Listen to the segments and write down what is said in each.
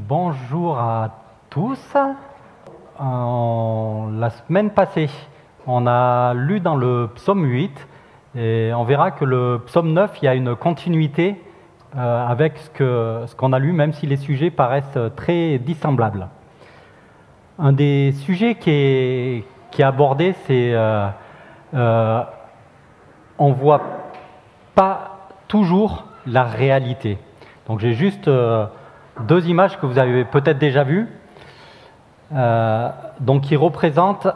Bonjour à tous. La semaine passée, on a lu dans le psaume 8 et on verra que le psaume 9, il y a une continuité avec ce qu'on a lu, même si les sujets paraissent très dissemblables. Un des sujets qui est abordé, c'est on ne voit pas toujours la réalité. Donc j'ai juste deux images que vous avez peut-être déjà vues, donc qui représentent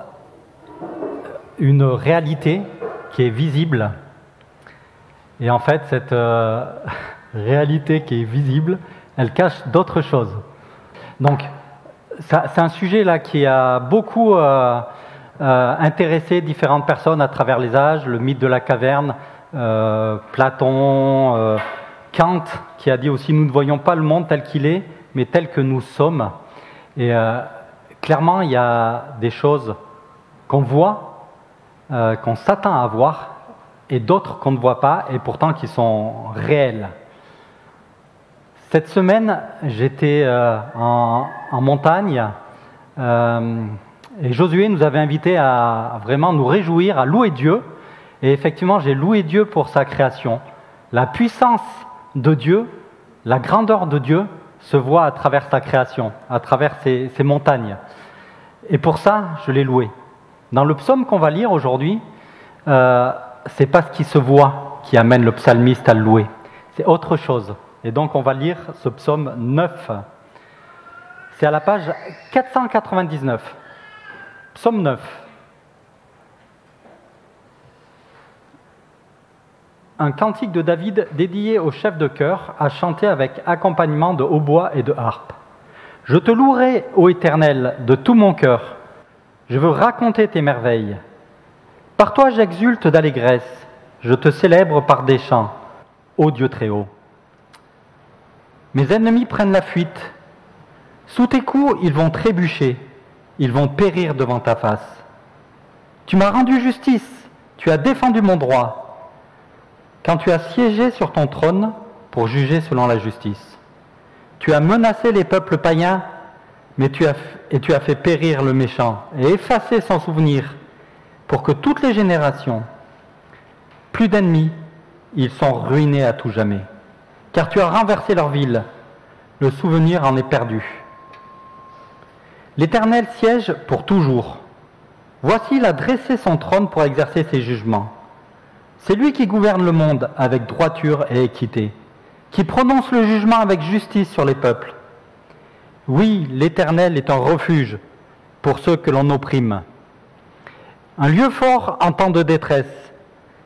une réalité qui est visible. Et en fait, cette réalité qui est visible, elle cache d'autres choses. Donc, c'est un sujet là qui a beaucoup intéressé différentes personnes à travers les âges, le mythe de la caverne, Platon, Kant, qui a dit aussi « Nous ne voyons pas le monde tel qu'il est, mais tel que nous sommes ». Et clairement, il y a des choses qu'on voit, qu'on s'attend à voir, et d'autres qu'on ne voit pas, et pourtant qui sont réelles. Cette semaine, j'étais en montagne, et Josué nous avait invités à vraiment nous réjouir, à louer Dieu. Et effectivement, j'ai loué Dieu pour sa création. La puissance de Dieu, la grandeur de Dieu se voit à travers sa création, à travers ces montagnes. Et pour ça, je l'ai loué. Dans le psaume qu'on va lire aujourd'hui, c'est pas ce qui se voit qui amène le psalmiste à le louer. C'est autre chose. Et donc on va lire ce psaume 9. C'est à la page 499. Psaume 9. Un cantique de David dédié au chef de chœur, à chanter avec accompagnement de hautbois et de harpe. Je te louerai, ô Éternel, de tout mon cœur. Je veux raconter tes merveilles. Par toi j'exulte d'allégresse. Je te célèbre par des chants, ô Dieu très haut. Mes ennemis prennent la fuite. Sous tes coups, ils vont trébucher. Ils vont périr devant ta face. Tu m'as rendu justice. Tu as défendu mon droit. Quand tu as siégé sur ton trône pour juger selon la justice. Tu as menacé les peuples païens, mais tu as fait périr le méchant et effacé son souvenir pour que toutes les générations, plus d'ennemis, ils sont ruinés à tout jamais. Car tu as renversé leur ville, le souvenir en est perdu. L'Éternel siège pour toujours. Voici, il a dressé son trône pour exercer ses jugements. C'est lui qui gouverne le monde avec droiture et équité, qui prononce le jugement avec justice sur les peuples. Oui, l'Éternel est un refuge pour ceux que l'on opprime, un lieu fort en temps de détresse.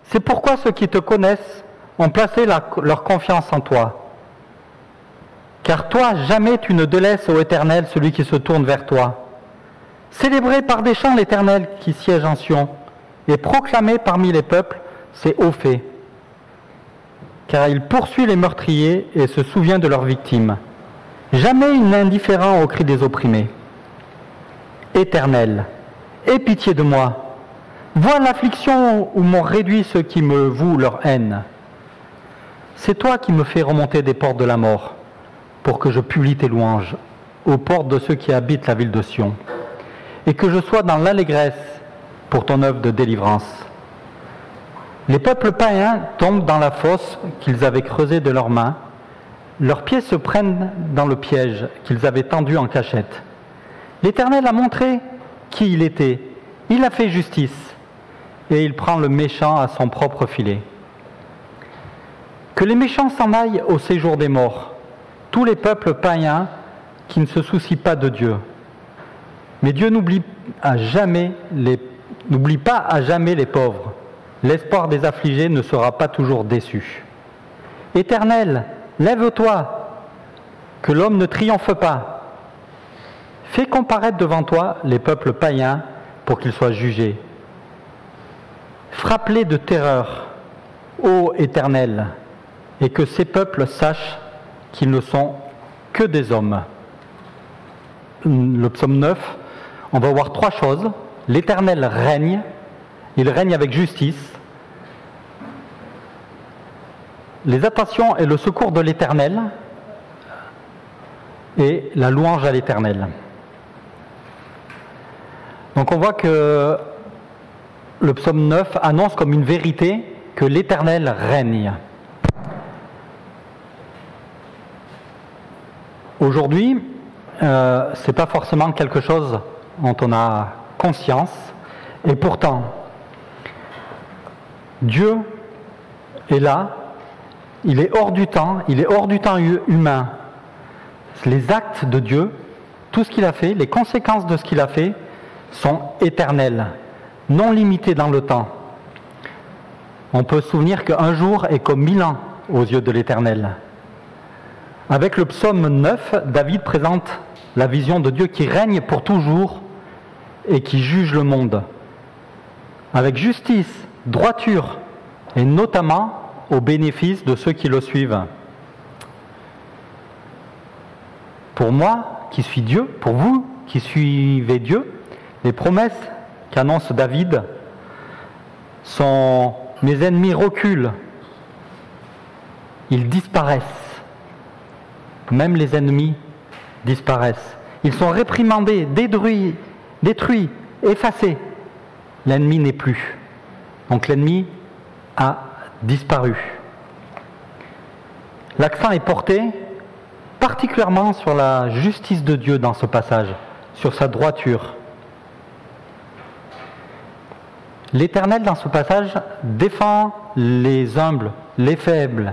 C'est pourquoi ceux qui te connaissent ont placé leur confiance en toi. Car toi, jamais tu ne délaisses, ô Éternel, celui qui se tourne vers toi. Célébrez par des chants l'Éternel qui siège en Sion, et proclamez parmi les peuples ses hauts faits. Car il poursuit les meurtriers et se souvient de leurs victimes. Jamais il n'est indifférent aux cris des opprimés. Éternel, aie pitié de moi. Vois l'affliction où m'ont réduit ceux qui me vouent leur haine. C'est toi qui me fais remonter des portes de la mort, pour que je publie tes louanges aux portes de ceux qui habitent la ville de Sion, et que je sois dans l'allégresse pour ton œuvre de délivrance. Les peuples païens tombent dans la fosse qu'ils avaient creusée de leurs mains. Leurs pieds se prennent dans le piège qu'ils avaient tendu en cachette. L'Éternel a montré qui il était. Il a fait justice. Et il prend le méchant à son propre filet. Que les méchants s'en aillent au séjour des morts. Tous les peuples païens qui ne se soucient pas de Dieu. Mais Dieu n'oublie pas à jamais les pauvres. L'espoir des affligés ne sera pas toujours déçu. Éternel, lève-toi, que l'homme ne triomphe pas. Fais comparaître devant toi les peuples païens pour qu'ils soient jugés. Frappe-les de terreur, ô Éternel, et que ces peuples sachent qu'ils ne sont que des hommes. Le psaume 9, on va voir trois choses. L'Éternel règne. Il règne avec justice. Les attentions et le secours de l'Éternel. et la louange à l'Éternel. Donc on voit que le psaume 9 annonce comme une vérité que l'Éternel règne. Aujourd'hui, ce n'est pas forcément quelque chose dont on a conscience, et pourtant, Dieu est là, il est hors du temps, il est hors du temps humain. Les actes de Dieu, tout ce qu'il a fait, les conséquences de ce qu'il a fait, sont éternelles, non limitées dans le temps. On peut se souvenir qu'un jour est comme 1000 ans aux yeux de l'Éternel. Avec le psaume 9, David présente la vision de Dieu qui règne pour toujours et qui juge le monde, avec justice, droiture, et notamment au bénéfice de ceux qui le suivent. Pour moi, qui suis Dieu, pour vous, qui suivez Dieu, les promesses qu'annonce David sont « mes ennemis reculent, ils disparaissent ». Même les ennemis disparaissent. Ils sont réprimandés, détruits, effacés. L'ennemi n'est plus. Donc l'ennemi a disparu. L'accent est porté particulièrement sur la justice de Dieu dans ce passage, sur sa droiture. L'Éternel, dans ce passage, défend les humbles, les faibles.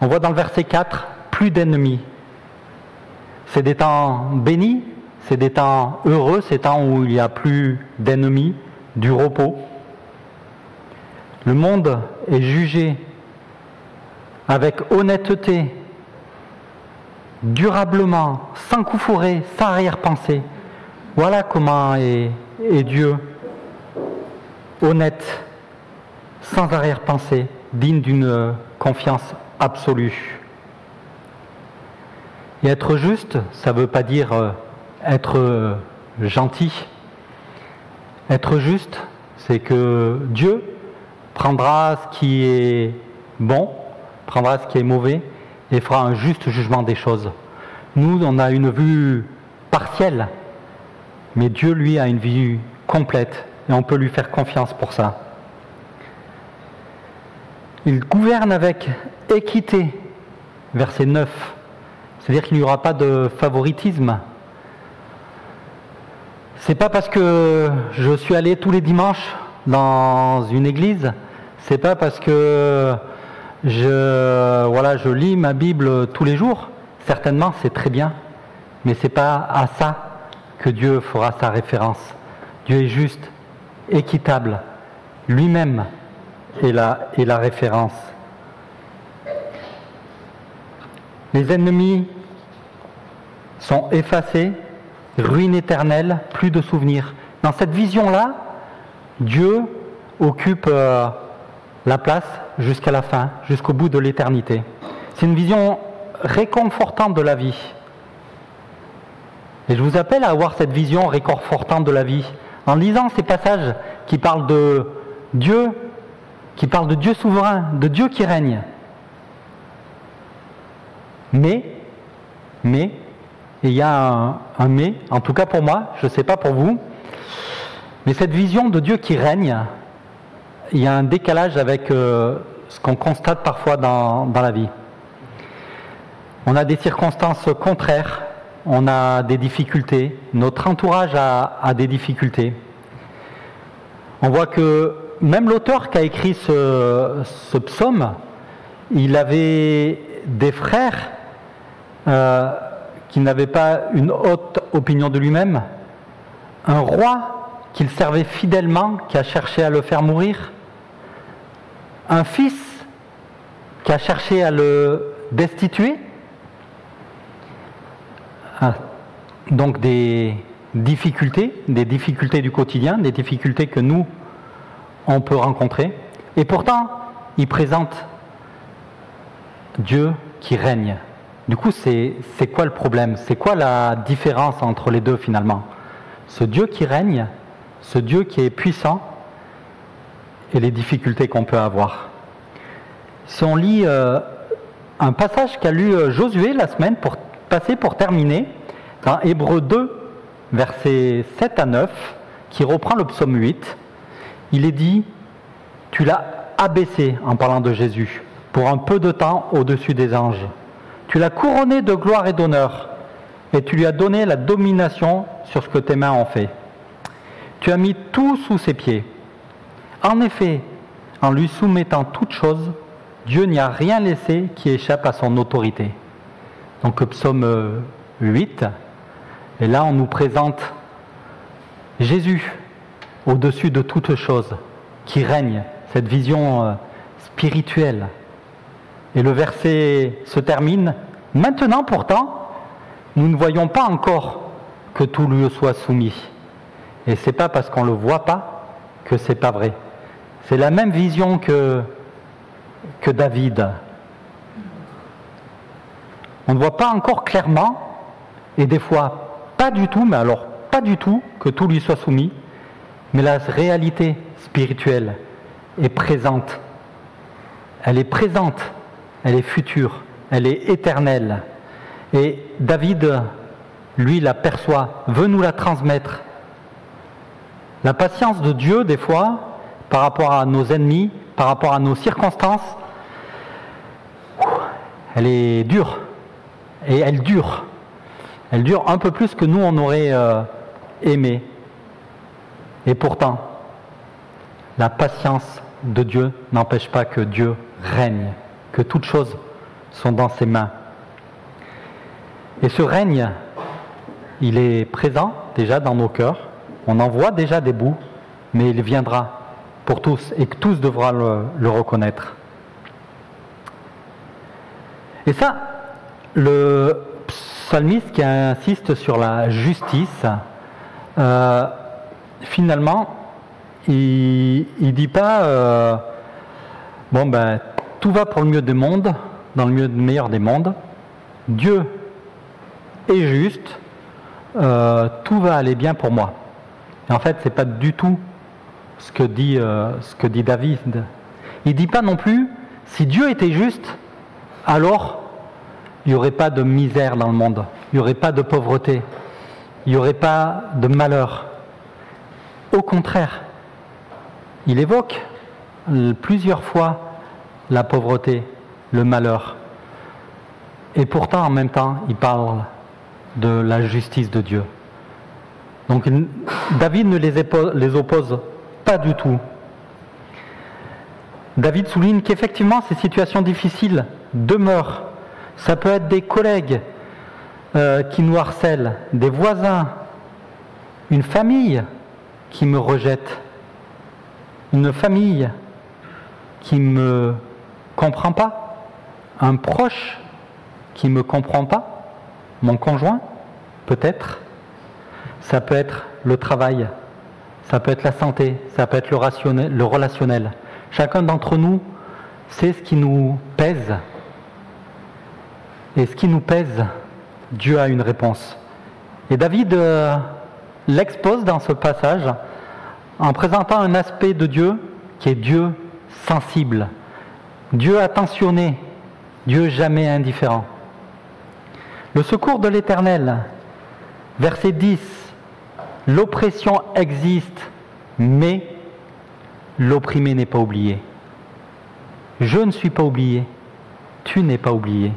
On voit dans le verset 4, plus d'ennemis. C'est des temps bénis, c'est des temps heureux, c'est des temps où il n'y a plus d'ennemis, du repos. Le monde est jugé avec honnêteté, durablement, sans coup fourré, sans arrière-pensée. Voilà comment est Dieu, honnête, sans arrière-pensée, digne d'une confiance absolue. Et être juste, ça ne veut pas dire être gentil. Être juste, c'est que Dieu prendra ce qui est bon, prendra ce qui est mauvais et fera un juste jugement des choses. Nous, on a une vue partielle, mais Dieu, lui, a une vue complète et on peut lui faire confiance pour ça. Il gouverne avec équité, verset 9. C'est-à-dire qu'il n'y aura pas de favoritisme. C'est pas parce que je suis allé tous les dimanches dans une église, c'est pas parce que je lis ma Bible tous les jours. Certainement, c'est très bien, mais c'est pas à ça que Dieu fera sa référence. Dieu est juste, équitable, lui-même est la référence. Les ennemis sont effacés, ruine éternelle, plus de souvenirs. Dans cette vision-là, Dieu occupe la place jusqu'à la fin, jusqu'au bout de l'éternité. C'est une vision réconfortante de la vie. Et je vous appelle à avoir cette vision réconfortante de la vie, en lisant ces passages qui parlent de Dieu, qui parlent de Dieu souverain, de Dieu qui règne. Mais, et il y a un mais, en tout cas pour moi, je ne sais pas pour vous, mais cette vision de Dieu qui règne, il y a un décalage avec ce qu'on constate parfois dans la vie. On a des circonstances contraires, on a des difficultés, notre entourage a des difficultés. On voit que même l'auteur qui a écrit ce psaume, il avait des frères qui n'avaient pas une haute opinion de lui-même, un roi qu'il servait fidèlement, qui a cherché à le faire mourir, un fils qui a cherché à le destituer. Donc des difficultés du quotidien, des difficultés que nous, on peut rencontrer. Et pourtant, il présente Dieu qui règne. Du coup, c'est quoi le problème? C'est quoi la différence entre les deux finalement? Ce Dieu qui règne, ce Dieu qui est puissant, et les difficultés qu'on peut avoir. Si on lit un passage qu'a lu Josué la semaine pour passer pour terminer dans Hébreux 2, versets 7 à 9, qui reprend le psaume 8. Il est dit, tu l'as abaissé, en parlant de Jésus, pour un peu de temps au-dessus des anges. Tu l'as couronné de gloire et d'honneur, et tu lui as donné la domination sur ce que tes mains ont fait. Tu as mis tout sous ses pieds. En effet, en lui soumettant toutes choses, Dieu n'y a rien laissé qui échappe à son autorité. Donc psaume 8, et là on nous présente Jésus au-dessus de toutes choses, qui règne, cette vision spirituelle. Et le verset se termine, maintenant pourtant, nous ne voyons pas encore que tout lui soit soumis. Et c'est pas parce qu'on ne le voit pas que c'est pas vrai. C'est la même vision que David. On ne voit pas encore clairement, et des fois pas du tout, mais alors pas du tout que tout lui soit soumis, mais la réalité spirituelle est présente. Elle est présente, elle est future, elle est éternelle. Et David, lui, la perçoit, veut nous la transmettre. La patience de Dieu, des fois, par rapport à nos ennemis, par rapport à nos circonstances, elle est dure. Et elle dure. Elle dure un peu plus que nous, on aurait aimé. Et pourtant, la patience de Dieu n'empêche pas que Dieu règne, que toutes choses sont dans ses mains. Et ce règne, il est présent déjà dans nos cœurs. On en voit déjà des bouts, mais il viendra pour tous et que tous devront le reconnaître. Et ça, le psalmiste qui insiste sur la justice, finalement, il dit pas bon ben tout va pour le mieux des mondes, dans le meilleur des mondes. Dieu est juste, tout va aller bien pour moi. Et en fait, c'est pas du tout ce que dit David. Il dit pas non plus si Dieu était juste, alors il n'y aurait pas de misère dans le monde, il n'y aurait pas de pauvreté, il n'y aurait pas de malheur. Au contraire, il évoque plusieurs fois la pauvreté, le malheur. Et pourtant, en même temps, il parle de la justice de Dieu. Donc David ne les oppose pas du tout. David souligne qu'effectivement, ces situations difficiles demeurent. Ça peut être des collègues qui nous harcèlent, des voisins, une famille qui me rejette, une famille qui ne me comprend pas, un proche qui ne me comprend pas, mon conjoint, peut-être. Ça peut être le travail, ça peut être la santé, ça peut être le relationnel. Chacun d'entre nous sait ce qui nous pèse. Et ce qui nous pèse, Dieu a une réponse. Et David l'expose dans ce passage en présentant un aspect de Dieu qui est Dieu sensible, Dieu attentionné, Dieu jamais indifférent. Le secours de l'Éternel, verset 10, l'oppression existe, mais l'opprimé n'est pas oublié. Je ne suis pas oublié, tu n'es pas oublié.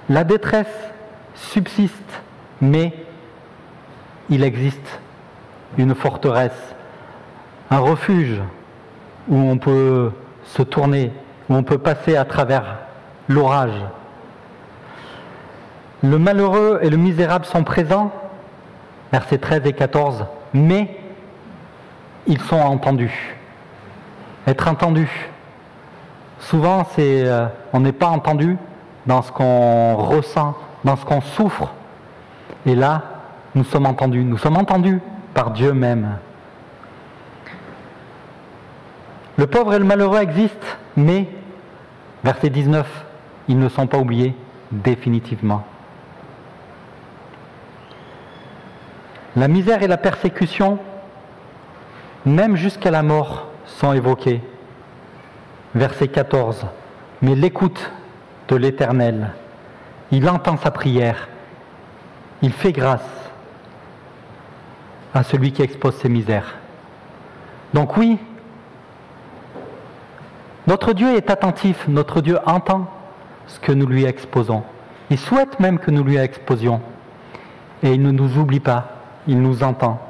La détresse subsiste, mais il existe une forteresse, un refuge où on peut se tourner, où on peut passer à travers l'orage. Le malheureux et le misérable sont présents, versets 13 et 14, mais ils sont entendus. Être entendu. Souvent, on n'est pas entendu dans ce qu'on ressent, dans ce qu'on souffre. Et là, nous sommes entendus. Nous sommes entendus par Dieu même. Le pauvre et le malheureux existent, mais, verset 19, ils ne sont pas oubliés définitivement. La misère et la persécution, même jusqu'à la mort, sont évoquées. Verset 14. Mais l'écoute de l'Éternel Il entend sa prière. Il fait grâce à celui qui expose ses misères. Donc oui, notre Dieu est attentif, notre Dieu entend ce que nous lui exposons. Il souhaite même que nous lui exposions. Et il ne nous oublie pas, il nous entend.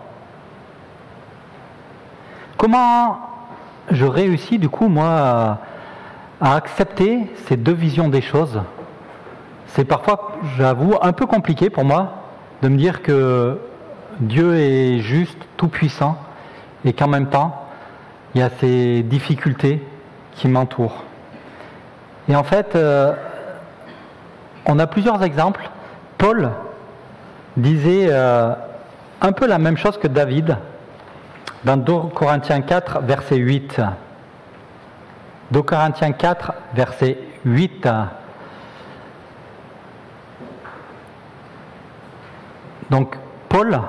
Comment je réussis du coup, moi, à accepter ces deux visions des choses? C'est parfois, j'avoue, un peu compliqué pour moi de me dire que Dieu est juste, tout-puissant, et qu'en même temps, il y a ces difficultés qui m'entourent. Et en fait, on a plusieurs exemples. Paul disait un peu la même chose que David dans 2 Corinthiens 4, verset 8. 2 Corinthiens 4, verset 8. Donc, Paul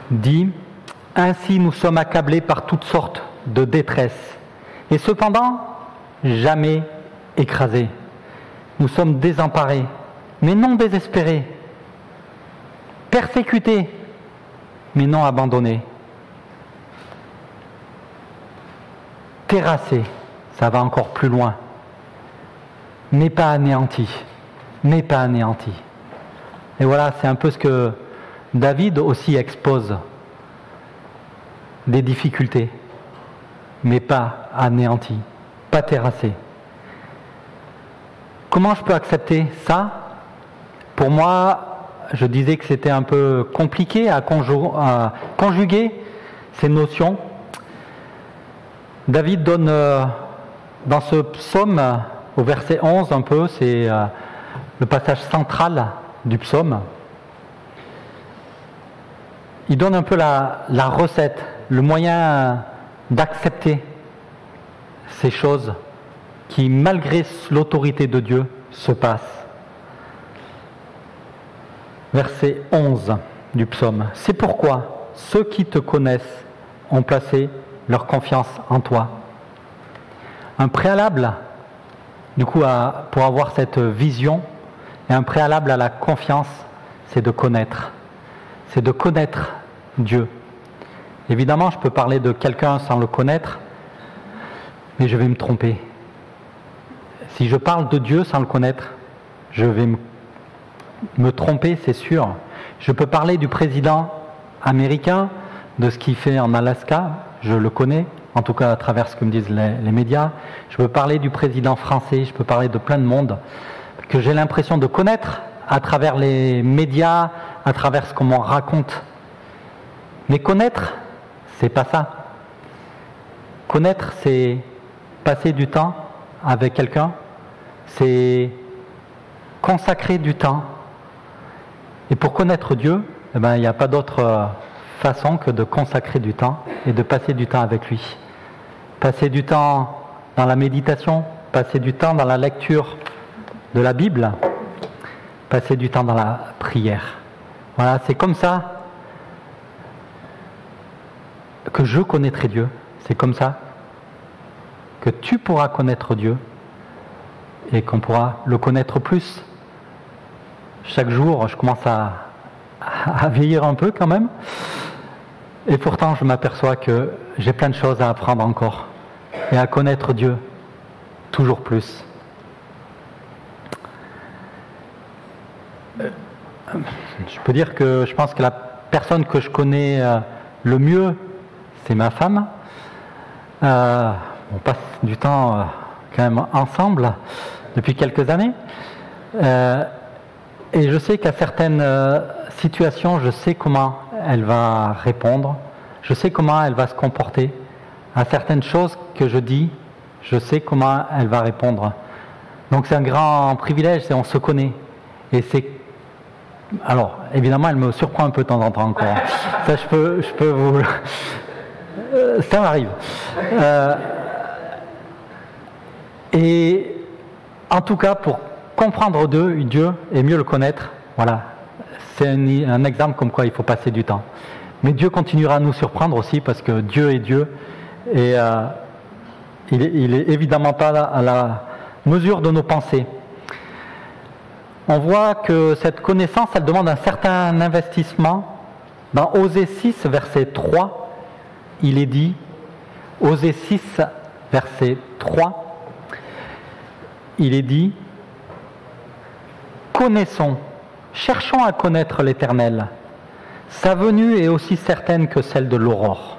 dit « Ainsi nous sommes accablés par toutes sortes de détresse, et cependant jamais écrasés. Nous sommes désemparés, mais non désespérés, persécutés, mais non abandonnés, terrassés, ça va encore plus loin, mais pas anéantis, mais pas anéantis. » Et voilà, c'est un peu ce que David aussi expose, des difficultés, mais pas anéantis, pas terrassés. Comment je peux accepter ça? Pour moi, je disais que c'était un peu compliqué à conjuguer ces notions. David donne dans ce psaume, au verset 11 un peu, c'est le passage central du psaume. Il donne un peu la recette, le moyen d'accepter ces choses qui, malgré l'autorité de Dieu, se passent. Verset 11 du psaume. « C'est pourquoi ceux qui te connaissent ont placé leur confiance en toi. » Un préalable, du coup, pour avoir cette vision, et un préalable à la confiance, c'est de connaître. C'est de connaître Dieu. Évidemment, je peux parler de quelqu'un sans le connaître, mais je vais me tromper. Si je parle de Dieu sans le connaître, je vais me tromper, c'est sûr. Je peux parler du président américain, de ce qu'il fait en Alaska, je le connais, en tout cas à travers ce que me disent les médias. Je peux parler du président français, je peux parler de plein de monde que j'ai l'impression de connaître à travers les médias, à travers ce qu'on m'en raconte. Mais connaître, c'est pas ça. Connaître, c'est passer du temps avec quelqu'un, c'est consacrer du temps. Et pour connaître Dieu, eh ben, il n'y a pas d'autre façon que de consacrer du temps et de passer du temps avec lui. Passer du temps dans la méditation, passer du temps dans la lecture de la Bible, passer du temps dans la prière. Voilà, c'est comme ça que je connaîtrai Dieu. C'est comme ça que tu pourras connaître Dieu et qu'on pourra le connaître plus. Chaque jour, je commence à vieillir un peu quand même. Et pourtant, je m'aperçois que j'ai plein de choses à apprendre encore et à connaître Dieu toujours plus. Je peux dire que je pense que la personne que je connais le mieux, c'est ma femme. On passe du temps quand même ensemble depuis quelques années. Et je sais qu'à certaines situations, je sais comment elle va répondre, je sais comment elle va se comporter. À certaines choses que je dis, je sais comment elle va répondre. Donc c'est un grand privilège, on se connaît. Et c'est... Alors, évidemment, elle me surprend un peu de temps en temps encore. Ça, je peux vous... ça m'arrive. Et en tout cas, pour comprendre Dieu et mieux le connaître, voilà, c'est un exemple comme quoi il faut passer du temps. Mais Dieu continuera à nous surprendre aussi parce que Dieu est Dieu et il est évidemment pas à la mesure de nos pensées. On voit que cette connaissance, elle demande un certain investissement. Dans Osée 6, verset 3, il est dit, Osée 6, verset 3, il est dit, connaissons, cherchons à connaître l'Éternel. Sa venue est aussi certaine que celle de l'aurore.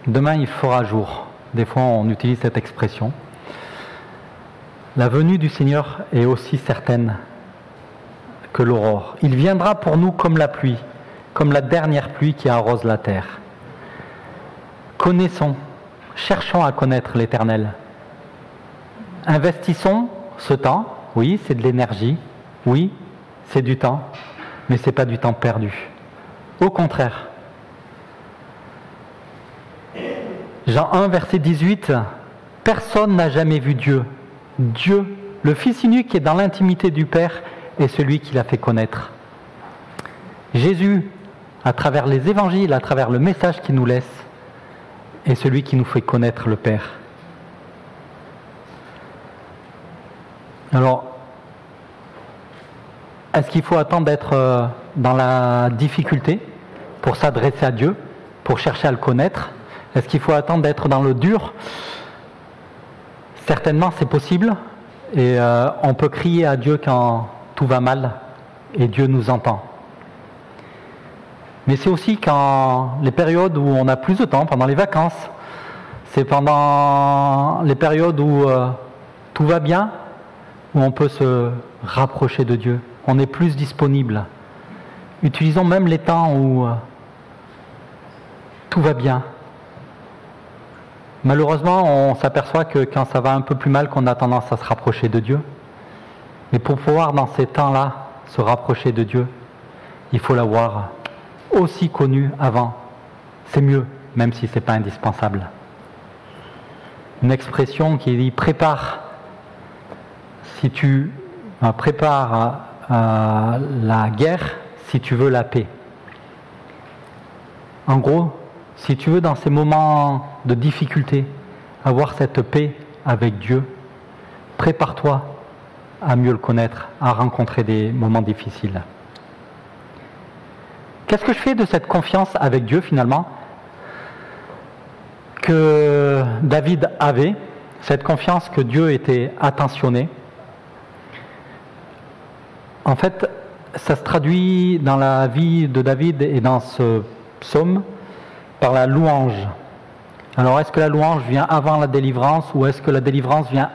Demain, il fera jour. Des fois, on utilise cette expression. La venue du Seigneur est aussi certaine que l'aurore. Il viendra pour nous comme la pluie, comme la dernière pluie qui arrose la terre. Connaissons, cherchons à connaître l'Éternel. Investissons ce temps. Oui, c'est de l'énergie. Oui, c'est du temps. Mais ce n'est pas du temps perdu. Au contraire. Jean 1, verset 18. Personne n'a jamais vu Dieu. Dieu, le Fils unique qui est dans l'intimité du Père, est celui qui l'a fait connaître. Jésus, à travers les évangiles, à travers le message qu'il nous laisse, est celui qui nous fait connaître le Père. Alors, est-ce qu'il faut attendre d'être dans la difficulté pour s'adresser à Dieu, pour chercher à le connaître? Est-ce qu'il faut attendre d'être dans le dur? Certainement, c'est possible. Et on peut crier à Dieu quand tout va mal et Dieu nous entend. Mais c'est aussi quand les périodes où on a plus de temps, pendant les vacances, c'est pendant les périodes où tout va bien, où on peut se rapprocher de Dieu. On est plus disponible. Utilisons même les temps où tout va bien. Malheureusement, on s'aperçoit que quand ça va un peu plus mal, qu'on a tendance à se rapprocher de Dieu. Mais pour pouvoir, dans ces temps-là, se rapprocher de Dieu, il faut l'avoir aussi connu avant. C'est mieux, même si ce n'est pas indispensable. Une expression qui dit « prépare ». Si tu prépares la guerre, si tu veux la paix. En gros, si tu veux dans ces moments de difficulté avoir cette paix avec Dieu, prépare-toi à mieux le connaître, à rencontrer des moments difficiles. Qu'est-ce que je fais de cette confiance avec Dieu finalement que David avait, cette confiance que Dieu était attentionné? En fait, ça se traduit dans la vie de David et dans ce psaume par la louange. Alors, est-ce que la louange vient avant la délivrance ou est-ce que la délivrance vient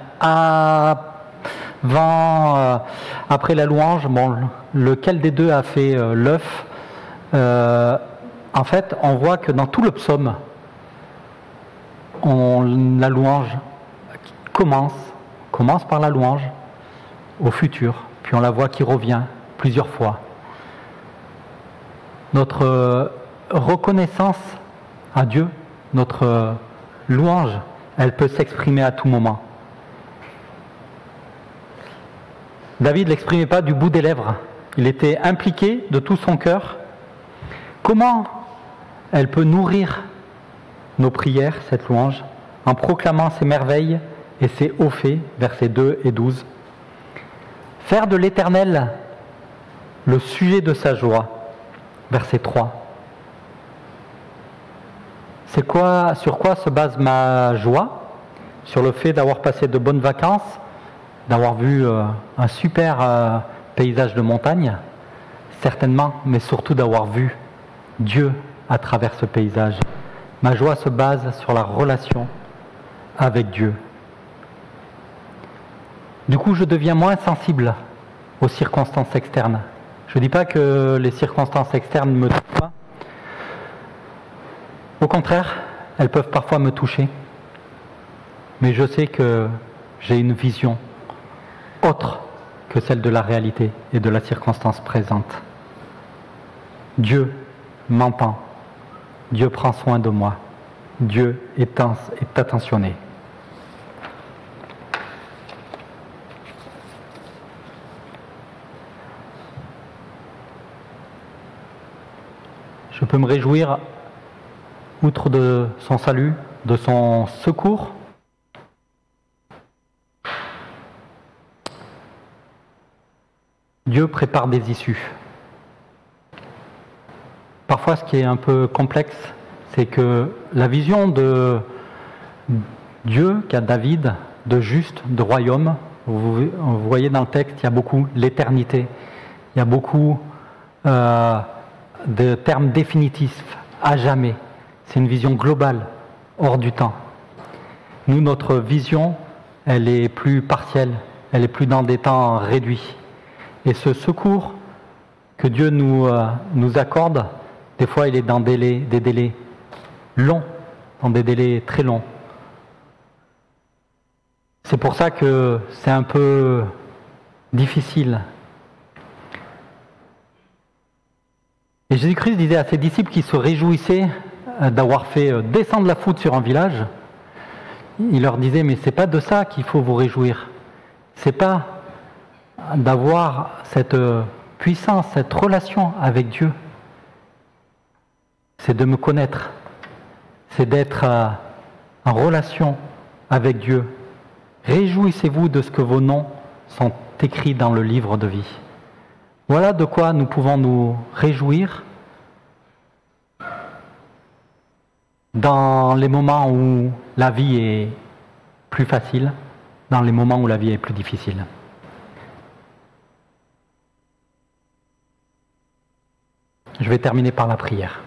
après la louange? Bon, lequel des deux a fait l'œuf? En fait, on voit que dans tout le psaume, la louange commence par la louange au futur, puis on la voit qui revient plusieurs fois. Notre reconnaissance à Dieu, notre louange, elle peut s'exprimer à tout moment. David ne l'exprimait pas du bout des lèvres, il était impliqué de tout son cœur. Comment elle peut nourrir nos prières, cette louange, en proclamant ses merveilles et ses hauts faits, versets 2 et 12. Faire de l'Éternel le sujet de sa joie, verset 3. Sur quoi se base ma joie? Sur le fait d'avoir passé de bonnes vacances, d'avoir vu un super paysage de montagne, certainement, mais surtout d'avoir vu Dieu à travers ce paysage. Ma joie se base sur la relation avec Dieu. Du coup, je deviens moins sensible aux circonstances externes. Je ne dis pas que les circonstances externes ne me touchent pas. Au contraire, elles peuvent parfois me toucher. Mais je sais que j'ai une vision autre que celle de la réalité et de la circonstance présente. Dieu m'entend. Dieu prend soin de moi. Dieu est attentionné. Je peux me réjouir, outre de son salut, de son secours. Dieu prépare des issues. Parfois, ce qui est un peu complexe, c'est que la vision de Dieu qu'a David, de juste, de royaume, vous voyez dans le texte, il y a beaucoup l'éternité, il y a beaucoup de termes définitifs, à jamais. C'est une vision globale, hors du temps. Nous, notre vision, elle est plus partielle, elle est plus dans des temps réduits. Et ce secours que Dieu nous accorde, des fois il est dans des délais longs, dans des délais très longs. C'est pour ça que c'est un peu difficile. Et Jésus-Christ disait à ses disciples qui se réjouissaient d'avoir fait descendre la foudre sur un village, il leur disait, mais c'est pas de ça qu'il faut vous réjouir. C'est pas d'avoir cette puissance, cette relation avec Dieu. C'est de me connaître. C'est d'être en relation avec Dieu. Réjouissez-vous de ce que vos noms sont écrits dans le livre de vie. Voilà de quoi nous pouvons nous réjouir dans les moments où la vie est plus facile, dans les moments où la vie est plus difficile. Je vais terminer par la prière.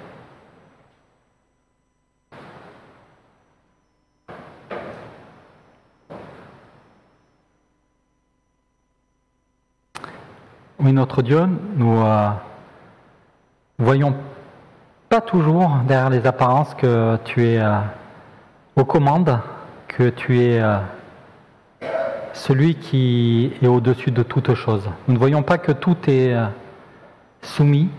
Oui, notre Dieu, nous voyons pas toujours derrière les apparences que tu es aux commandes, que tu es celui qui est au-dessus de toute chose. Nous ne voyons pas que tout est soumis,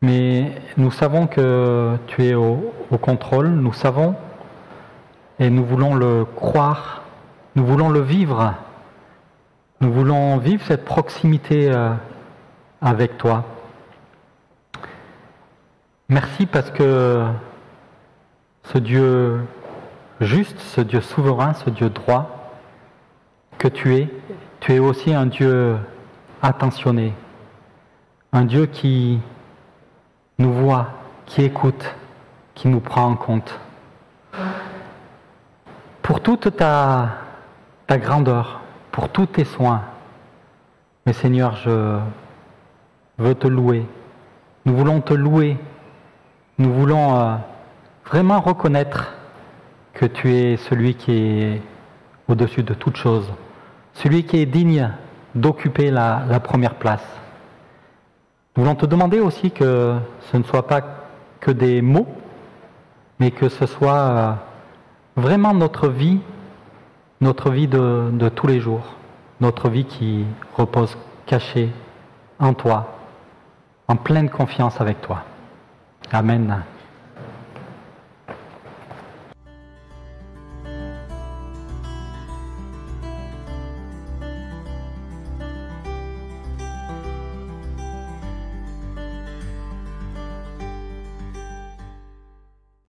mais nous savons que tu es au contrôle, nous savons, et nous voulons le croire, nous voulons le vivre. Nous voulons vivre cette proximité avec toi. Merci parce que ce Dieu juste, ce Dieu souverain, ce Dieu droit que tu es aussi un Dieu attentionné, un Dieu qui nous voit, qui écoute, qui nous prend en compte. Pour toute ta grandeur, pour tous tes soins. Mais Seigneur, je veux te louer. Nous voulons te louer. Nous voulons vraiment reconnaître que tu es celui qui est au-dessus de toute chose. Celui qui est digne d'occuper la première place. Nous voulons te demander aussi que ce ne soit pas que des mots, mais que ce soit vraiment notre vie de tous les jours, notre vie qui repose cachée en toi, en pleine confiance avec toi. Amen.